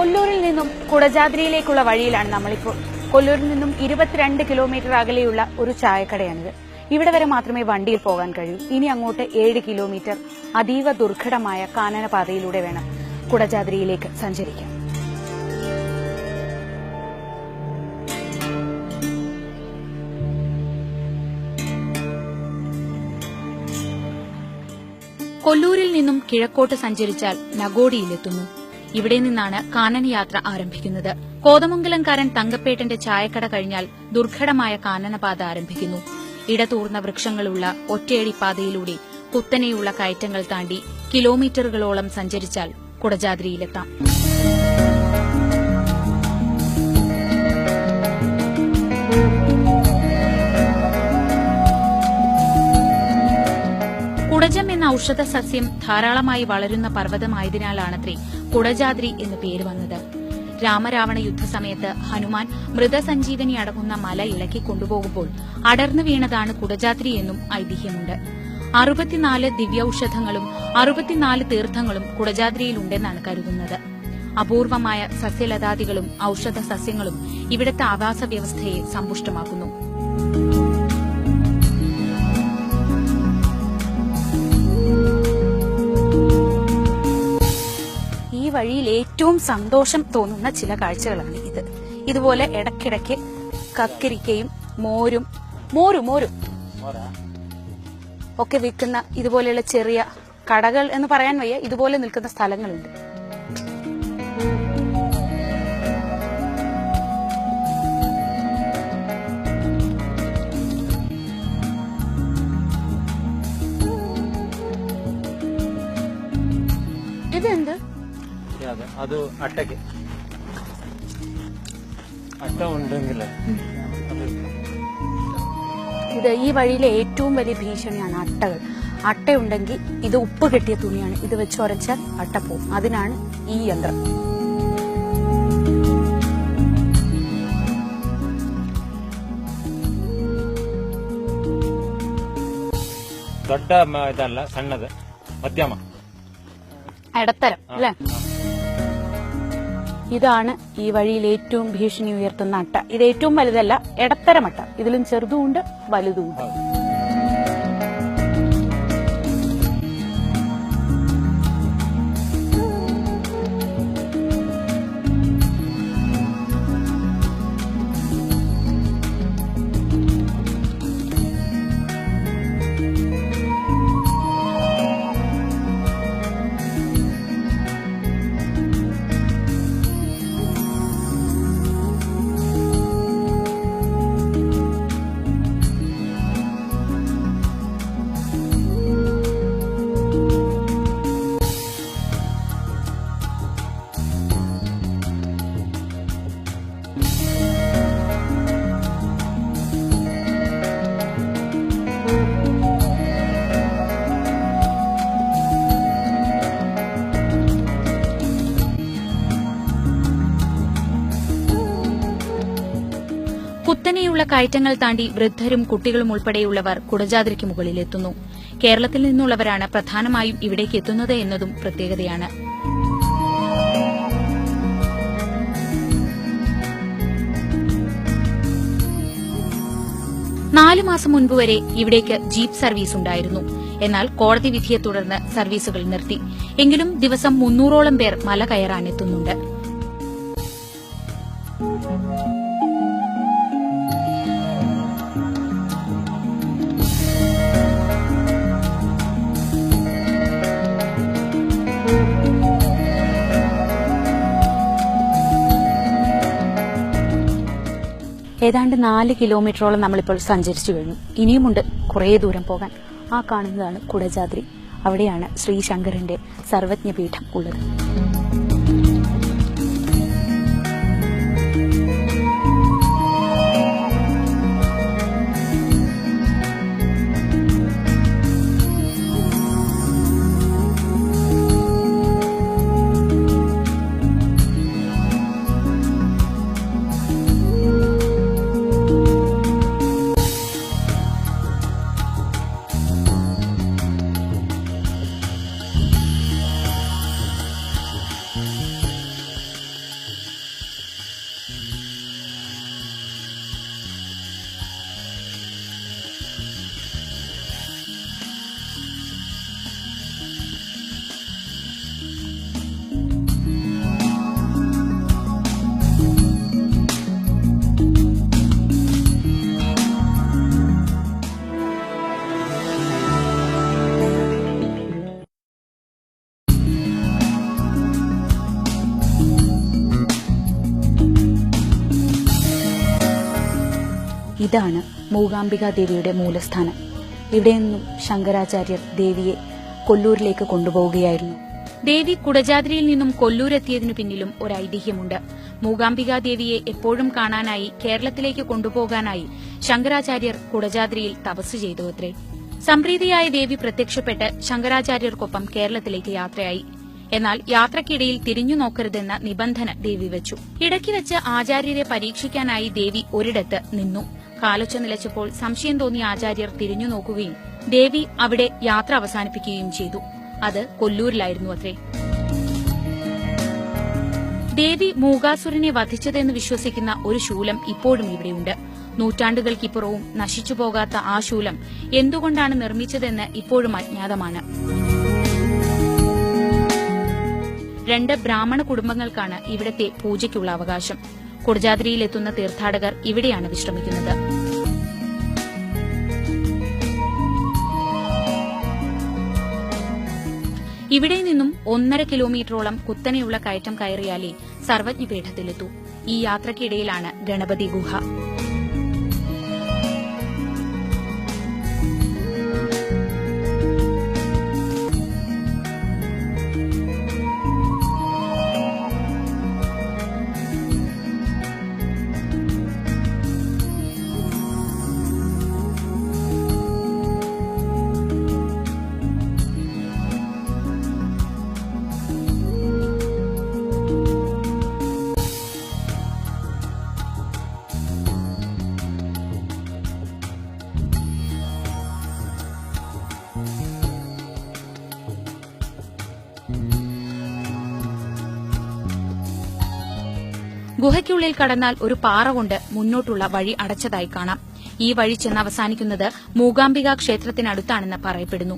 കൊല്ലൂരിൽ നിന്നും കുടജാദ്രിയിലേക്കുള്ള വഴിയിലാണ് നമ്മളിപ്പോൾ. കൊല്ലൂരിൽ നിന്നും 22 കിലോമീറ്റർ അകലെയുള്ള ഒരു ചായക്കടയാണിത്. ഇവിടെ വരെ മാത്രമേ വണ്ടിയിൽ പോകാൻ കഴിയൂ. ഇനി അങ്ങോട്ട് 7 കിലോമീറ്റർ അതീവ ദുർഘടമായ കാനനപാതയിലൂടെ വേണം കുടജാദ്രിയിലേക്ക് സഞ്ചരിക്കാൻ. കൊല്ലൂരിൽ നിന്നും കിഴക്കോട്ട് സഞ്ചരിച്ചാൽ നഗോഡിയിലെത്തുന്നു. ഇവിടെ നിന്നാണ് കാനനയാത്ര ആരംഭിക്കുന്നത്. കോതമംഗലംകാരൻ തങ്കപ്പേട്ടന്റെ ചായക്കട കഴിഞ്ഞാൽ ദുർഘടമായ കാനനപാത ആരംഭിക്കുന്നു. ഇടതൂർന്ന വൃക്ഷങ്ങളുള്ള ഒറ്റയടിപ്പാതയിലൂടെ കുത്തനെയുള്ള കയറ്റങ്ങൾ താണ്ടി കിലോമീറ്ററുകളോളം സഞ്ചരിച്ചാൽ കുടജാദ്രിയിലെത്താം. കുടജം എന്ന ഔഷധ സസ്യം ധാരാളമായി വളരുന്ന പർവ്വതമായതിനാലാണത്രേ കുടജാദ്രി എന്ന് പേര് വന്നത്. രാമരാവണ യുദ്ധസമയത്ത് ഹനുമാൻ മൃതസഞ്ജീവനി അടങ്ങുന്ന മല ഇളക്കി കൊണ്ടുപോകുമ്പോൾ അടർന്നു വീണതാണ് കുടജാദ്രി എന്നും ഐതിഹ്യമുണ്ട്. 64 ദിവ്യൌഷധങ്ങളും 64 തീർത്ഥങ്ങളും കുടജാദ്രിയിലുണ്ടെന്നാണ് കരുതുന്നത്. അപൂർവമായ സസ്യലതാദികളും ഔഷധ സസ്യങ്ങളും ഇവിടുത്തെ ആവാസ വ്യവസ്ഥയെ സമ്പുഷ്ടമാക്കുന്നു. ഈ വഴിയിൽ ഏറ്റവും സന്തോഷം തോന്നുന്ന ചില കാഴ്ചകളാണ് ഇത്. ഇതുപോലെ ഇടയ്ക്കിടയ്ക്ക് കക്കരിക്കയും മോരും ഒക്കെ വിൽക്കുന്ന ഇതുപോലെയുള്ള ചെറിയ കടകൾ എന്ന് പറയാൻ വയ്യ, ഇതുപോലെ നിൽക്കുന്ന സ്ഥലങ്ങളുണ്ട്. ഇതെന്ത്? അത് അട്ടയ്ക്ക് അട്ട ഉണ്ടെങ്കിൽ ഇത് ഈ വഴിയിലെ ഏറ്റവും വലിയ ഭീഷണിയാണ് അട്ടകൾ. അട്ടയുണ്ടെങ്കിൽ ഇത് ഉപ്പ് കെട്ടിയ തുണിയാണ്, ഇത് വെച്ച് ഉരച്ചാൽ അട്ട പോവും. അതിനാണ് ഈ യന്ത്രം. ದೊಡ್ಡ ಇದಲ್ಲ, ಸಣ್ಣದು ಮಧ್ಯಮ ഇടത്തരം അല്ലെ? ഇതാണ് ഈ വഴിയിൽ ഏറ്റവും ഭീഷണി ഉയർത്തുന്ന അട്ട. ഇത് ഏറ്റവും വലുതല്ല, ഇടത്തരം അട്ട. ഇതിലും ചെറുതുമുണ്ട് വലുതുമുണ്ട്. കുത്തനെയുള്ള കയറ്റങ്ങൾ താണ്ടി വൃദ്ധരും കുട്ടികളും ഉൾപ്പെടെയുള്ളവർ കുടജാദ്രിക്ക് മുകളിലെത്തുന്നു. കേരളത്തിൽ നിന്നുള്ളവരാണ് പ്രധാനമായും ഇവിടേക്ക് എത്തുന്നത് എന്നതും പ്രത്യേകതയാണ്. നാല് മാസം മുൻപ് വരെ ഇവിടേക്ക് ജീപ്പ് സർവീസ് ഉണ്ടായിരുന്നു. എന്നാൽ കോടതി വിധിയെ തുടർന്ന് സർവീസുകൾ നിർത്തി. എങ്കിലും ദിവസം 300ഓളം പേർ മല കയറാനെത്തുന്നുണ്ട്. ഏതാണ്ട് 4 കിലോമീറ്ററോളം നമ്മളിപ്പോൾ സഞ്ചരിച്ചു കഴിഞ്ഞു. ഇനിയുമുണ്ട് കുറേ ദൂരം പോകാൻ. ആ കാണുന്നതാണ് കുടജാദ്രി. അവിടെയാണ് ശ്രീശങ്കരന്റെ സർവജ്ഞപീഠം ഉള്ളത്. ഇതാണ് മൂകാംബിക ദേവിയുടെ മൂലസ്ഥാനം. ഇവിടെ നിന്നും ശങ്കരാചാര്യർ ദേവിയെ കൊല്ലൂരിലേക്ക് കൊണ്ടുപോവുകയായിരുന്നു. ദേവി കുടജാദ്രിയിൽ നിന്നും കൊല്ലൂരെത്തിയതിനു പിന്നിലും ഒരു ഐതിഹ്യമുണ്ട്. മൂകാംബിക ദേവിയെ എപ്പോഴും കാണാനായി കേരളത്തിലേക്ക് കൊണ്ടുപോകാനായി ശങ്കരാചാര്യർ കുടജാദ്രിയിൽ തപസ് ചെയ്തു അത്രേ. സംപ്രീതിയായ ദേവി പ്രത്യക്ഷപ്പെട്ട് ശങ്കരാചാര്യർക്കൊപ്പം കേരളത്തിലേക്ക് യാത്രയായി. എന്നാൽ യാത്രക്കിടയിൽ തിരിഞ്ഞു നോക്കരുതെന്ന നിബന്ധന ദേവി വെച്ചു. ഇടയ്ക്ക് വെച്ച് ആചാര്യരെ പരീക്ഷിക്കാനായി ദേവി ഒരിടത്ത് നിന്നു. കാലൊച്ച നിലച്ചപ്പോൾ സംശയം തോന്നിയ ആചാര്യർ തിരിഞ്ഞു നോക്കുകയും ദേവി അവിടെ യാത്ര അവസാനിപ്പിക്കുകയും ചെയ്തു. അത് കൊല്ലൂരിലായിരുന്നു അത്രേ. ദേവി മൂകാസുരനെ വധിച്ചതെന്ന് വിശ്വസിക്കുന്ന ഒരു ശൂലം ഇപ്പോഴും ഇവിടെയുണ്ട്. നൂറ്റാണ്ടുകൾക്കിപ്പുറവും നശിച്ചുപോകാത്ത ആ ശൂലം എന്തുകൊണ്ടാണ് നിർമ്മിച്ചതെന്ന് ഇപ്പോഴും അജ്ഞാതമാണ്. 2 ബ്രാഹ്മണ കുടുംബങ്ങൾക്കാണ് ഇവിടത്തെ പൂജയ്ക്കുള്ള അവകാശം. കുടജാദ്രിയിലെത്തുന്ന തീർത്ഥാടകർ ഇവിടെയാണ് വിശ്രമിക്കുന്നത്. ഇവിടെ നിന്നും 1.5 കിലോമീറ്ററോളം കുത്തനെയുള്ള കയറ്റം കയറിയാലേ സർവജ്ഞപീഠത്തിലെത്തൂ. ഈ യാത്രയ്ക്കിടയിലാണ് ഗണപതി ഗുഹ. ഗുഹയ്ക്കുള്ളിൽ കടന്നാൽ ഒരു പാറ കൊണ്ട് മുന്നോട്ടുള്ള വഴി അടച്ചതായി കാണാം. ഈ വഴി ചെന്ന് അവസാനിക്കുന്നത് മൂകാംബിക ക്ഷേത്രത്തിനടുത്താണെന്ന് പറയപ്പെടുന്നു.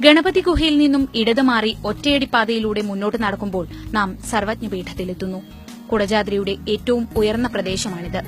ഗണപതി ഗുഹയിൽ നിന്നും ഇടത് മാറി ഒറ്റയടിപ്പാതയിലൂടെ മുന്നോട്ട് നടക്കുമ്പോൾ നാം സർവജ്ഞപീഠത്തിലെത്തുന്നു. കുടജാദ്രിയുടെ ഏറ്റവും ഉയർന്ന പ്രദേശമാണിത്.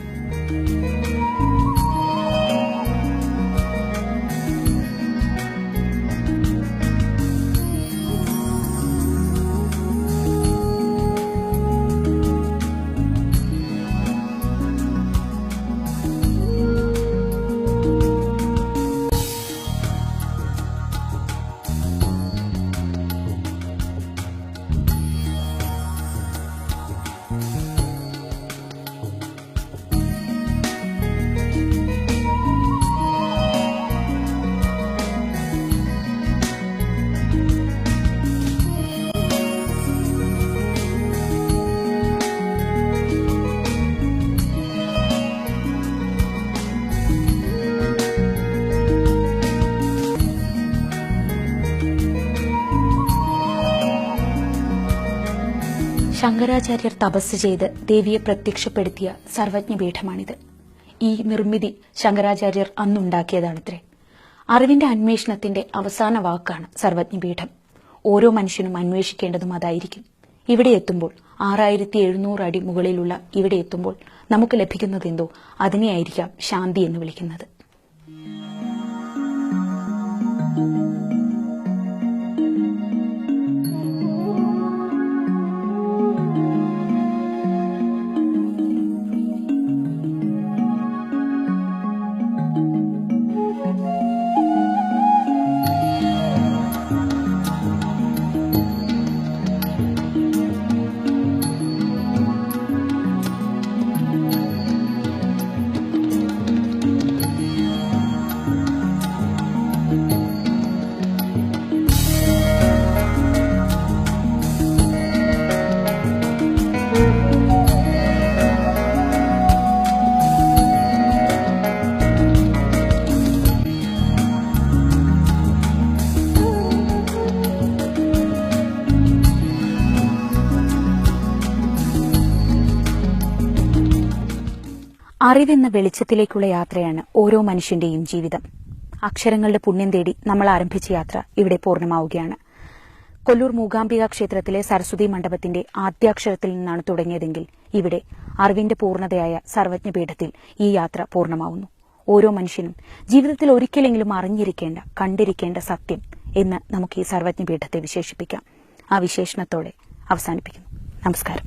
ശങ്കരാചാര്യർ തപസ് ചെയ്ത് ദേവിയെ പ്രത്യക്ഷപ്പെടുത്തിയ സർവജ്ഞപീഠമാണിത്. ഈ നിർമ്മിതി ശങ്കരാചാര്യർ അന്നുണ്ടാക്കിയതാണത്രേ. അറിവിന്റെ അന്വേഷണത്തിന്റെ അവസാന വാക്കാണ് സർവജ്ഞപീഠം. ഓരോ മനുഷ്യനും അന്വേഷിക്കേണ്ടതും അതായിരിക്കും. ഇവിടെ എത്തുമ്പോൾ 6700 അടി മുകളിലുള്ള ഇവിടെ എത്തുമ്പോൾ നമുക്ക് ലഭിക്കുന്നതെന്തോ അതിനെയായിരിക്കാം ശാന്തി എന്ന് വിളിക്കുന്നത്. അറിവെന്ന വെളിച്ചത്തിലേക്കുള്ള യാത്രയാണ് ഓരോ മനുഷ്യന്റെയും ജീവിതം. അക്ഷരങ്ങളുടെ പുണ്യം തേടി നമ്മൾ ആരംഭിച്ച യാത്ര ഇവിടെ പൂർണ്ണമാവുകയാണ്. കൊല്ലൂർ മൂകാംബിക ക്ഷേത്രത്തിലെ സരസ്വതി മണ്ഡപത്തിന്റെ ആദ്യാക്ഷരത്തിൽ നിന്നാണ് തുടങ്ങിയതെങ്കിൽ ഇവിടെ അറിവിന്റെ പൂർണ്ണതയായ സർവജ്ഞപീഠത്തിൽ ഈ യാത്ര പൂർണ്ണമാവുന്നു. ഓരോ മനുഷ്യനും ജീവിതത്തിൽ ഒരിക്കലെങ്കിലും അറിഞ്ഞിരിക്കേണ്ട, കണ്ടിരിക്കേണ്ട സത്യം എന്ന് നമുക്ക് ഈ സർവജ്ഞപീഠത്തെ വിശേഷിപ്പിക്കാം. ആ വിശേഷണത്തോടെ അവസാനിപ്പിക്കുന്നു. നമസ്കാരം.